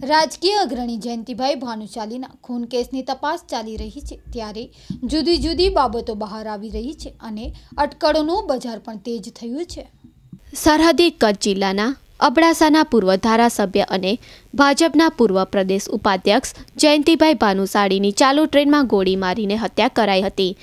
રાજકીય અગ્રણી જયંતિભાઈ ભાનુશાલીના ખૂન કેસની તપાસ ચાલી રહી છે ત્યારે જુદી જુદી બાબતો બહાર આવી રહી છે અને અટકળોનું બજાર પણ તેજ થયું છે। સરહદી કચ્છ જિલ્લાના અબડાસાના પૂર્વ ધારાસભ્ય અને ભાજપના પૂર્વ પ્રદેશ ઉપાધ્યક્ષ જયંતિભાઈ ભાનુશાળીની ચાલુ ટ્રેનમાં ગોળી મારીને હત્યા કરાઈ હતી।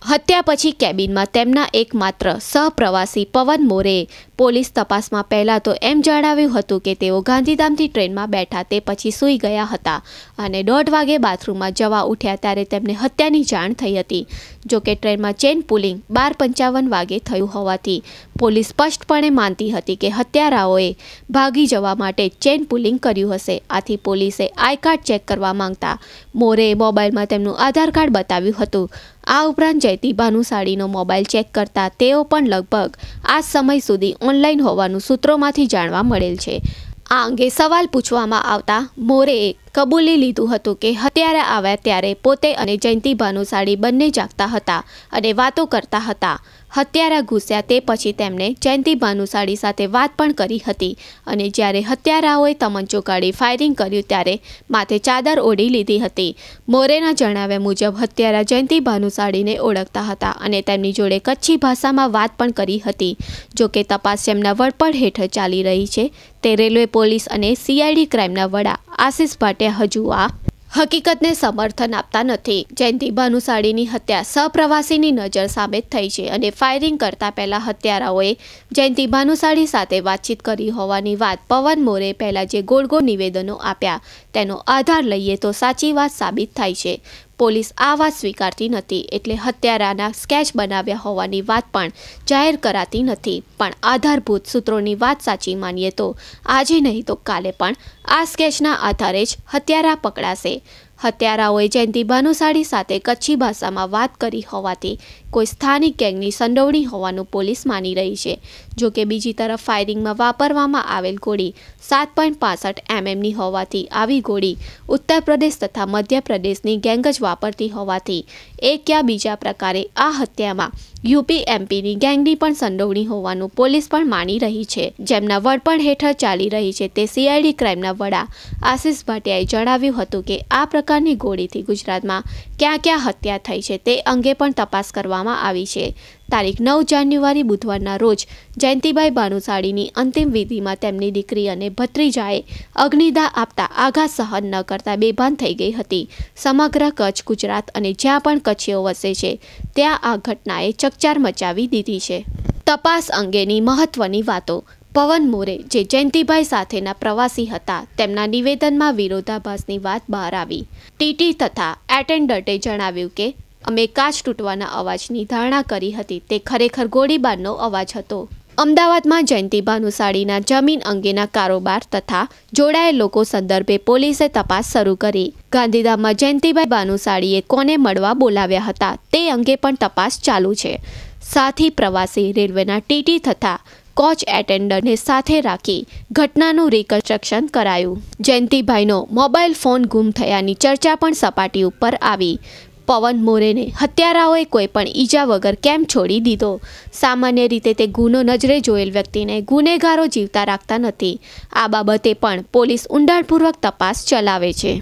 હત્યા પછી કેબિનમાં તેમના એકમાત્ર સહપ્રવાસી પવન મોરેએ પોલીસ તપાસમાં પહેલાં તો એમ જણાવ્યું હતું કે તેઓ ગાંધીધામથી ટ્રેનમાં બેઠા તે પછી સૂઈ ગયા હતા અને 1:30 વાગે બાથરૂમમાં જવા ઉઠ્યા ત્યારે તેમને હત્યાની જાણ થઈ હતી। જોકે ટ્રેનમાં ચેન પુલિંગ 12:55 વાગે થયું હોવાથી પોલીસ સ્પષ્ટપણે માનતી હતી કે હત્યારાઓએ ભાગી જવા માટે ચેન પુલિંગ કર્યું હશે। આથી પોલીસે આઈ કાર્ડ ચેક કરવા માંગતા મોરેએ મોબાઈલમાં તેમનું આધાર કાર્ડ બતાવ્યું હતું। આ ઉપરાંત જયંતિ ભાનુશાળીનો મોબાઈલ ચેક કરતા તેઓ પણ લગભગ આ સમય સુધી ઓનલાઈન હોવાનું સૂત્રોમાંથી જાણવા મળેલ છે। આ અંગે સવાલ પૂછવામાં આવતા મોરેએ કબૂલી લીધું હતું કે હત્યારા આવ્યા ત્યારે પોતે અને જયંતિ ભાનુશાળી બંને જાગતા હતા અને વાતો કરતા હતા। હત્યારા ઘૂસ્યા તે પછી તેમણે જયંતિ ભાનુશાળી સાથે વાત પણ કરી હતી અને જ્યારે હત્યારાઓએ તમંચો કાઢી ફાયરિંગ કર્યું ત્યારે માથે ચાદર ઓઢી લીધી હતી। મોરેના જણાવ્યા મુજબ હત્યારા જયંતિ ભાનુશાળીને ઓળખતા હતા અને તેમની જોડે કચ્છી ભાષામાં વાત પણ કરી હતી। જોકે તપાસ જેમના વડપણ હેઠળ ચાલી રહી છે તે રેલવે પોલીસ અને CID ક્રાઇમના વડા આશિષ ભાટિયા હજુ આ હકીકતને સમર્થન આપતા નથી। જયંતિ ભાનુશાળીની હત્યા સહપ્રવાસીની નજર સામે થઈ છે અને ફાયરિંગ કરતા પહેલા હત્યારાઓએ જયંતિ ભાનુશાળી સાથે વાતચીત કરી હોવાની વાત પવન મોરે પહેલા જે ગોળ નિવેદનો આપ્યા તેનો આધાર લઈએ તો સાચી વાત સાબિત થાય છે। પોલીસ આ વાત સ્વીકારતી નથી એટલે હત્યારાના સ્કેચ બનાવ્યા હોવાની વાત પણ જાહેર કરાતી નથી, પણ આધારભૂત સૂત્રોની વાત સાચી માનીએ તો આજે નહીં તો કાલે પણ આ સ્કેચના આધારે જ હત્યારા પકડાશે। હત્યારાઓએ જયંતિ ભાનુશાળી સાથે કચ્છી ભાષામાં વાત કરી હોવાથી કોઈ સ્થાનિક ગેંગની સંડોવણી હોવાનું પોલીસ માની રહી છે। જોકે બીજી તરફ ફાયરિંગમાં વાપરવામાં આવેલ ગોળી 7.65 mmની હોવાથી આવી ગોળી ઉત્તર પ્રદેશ તથા મધ્ય પ્રદેશની ગેંગ જ વાપરતી હોવાથી એક યા બીજા પ્રકારે આ હત્યામાં UP-MPની ગેંગની પણ સંડોવણી હોવાનું પોલીસ પણ માની રહી છે। જેમના વડપણ હેઠળ ચાલી રહી છે તે CID ક્રાઇમના વડા આશિષ ભાટિયાએ જણાવ્યું હતું કે આ પ્રકારની ગોળીથી ગુજરાતમાં ક્યાં ક્યાં હત્યા થઈ છે તે અંગે પણ તપાસ કરવામાં આવી છે। તારીખ 9 જાન્યુઆરી બુધવારના રોજ જયંતિભાઈ ભાનુશાળીની અંતિમ વિધિમાં તેમની દીકરી અને ભત્રીજાએ અગ્નિદાહ આપતા આઘાત સહન ન કરતા બેભાન થઈ ગઈ હતી। સમગ્ર કચ્છ, ગુજરાત અને જ્યાં પણ કચ્છીઓ વસે છે ત્યાં આ ઘટનાએ ચકચાર મચાવી દીધી છે। તપાસ અંગેની મહત્વની વાતો। પવન મોરે જે જયંતિભાઈ સાથેના પ્રવાસી હતા તેમના નિવેદનમાં વિરોધાભાસની વાત બહાર આવી। TT તથા એટેન્ડન્ટે જણાવ્યું કે અમે કાચ તૂટવાના અવાજની ધારણા કરી હતી, તે ખરેખર ગોળીબારનો અવાજ હતો। અમદાવાદમાં જયંતિ ભાનુશાળીના જમીન અંગેના કારોબાર તથા જોડાયેલ લોકો સંદર્ભે પોલીસે તપાસ શરૂ કરી। ગાંધીધામમાં જયંતિભાઈ ભાનુશાળીએ કોને મળવા બોલાવ્યા હતા તે અંગે પણ તપાસ ચાલુ છે। સાથી પ્રવાસી રેલવેના TT તથા કોચ એટેન્ડન્ટને સાથે રાખી ઘટનાનું રિકન્સ્ટ્રક્શન કરાયું। જયંતિભાઈનો મોબાઈલ ફોન ગુમ થયાની ચર્ચા પણ સપાટી ઉપર આવી। પવન મોરેને હત્યારાઓએ કોઈ પણ ઈજા વગર કેમ છોડી દીધો? સામાન્ય રીતે તે ગુનો નજરે જોયેલ વ્યક્તિને ગુનેગારો જીવતા રાખતા નથી। આ બાબતે પણ પોલીસ ઊંડાણપૂર્વક તપાસ ચલાવે છે।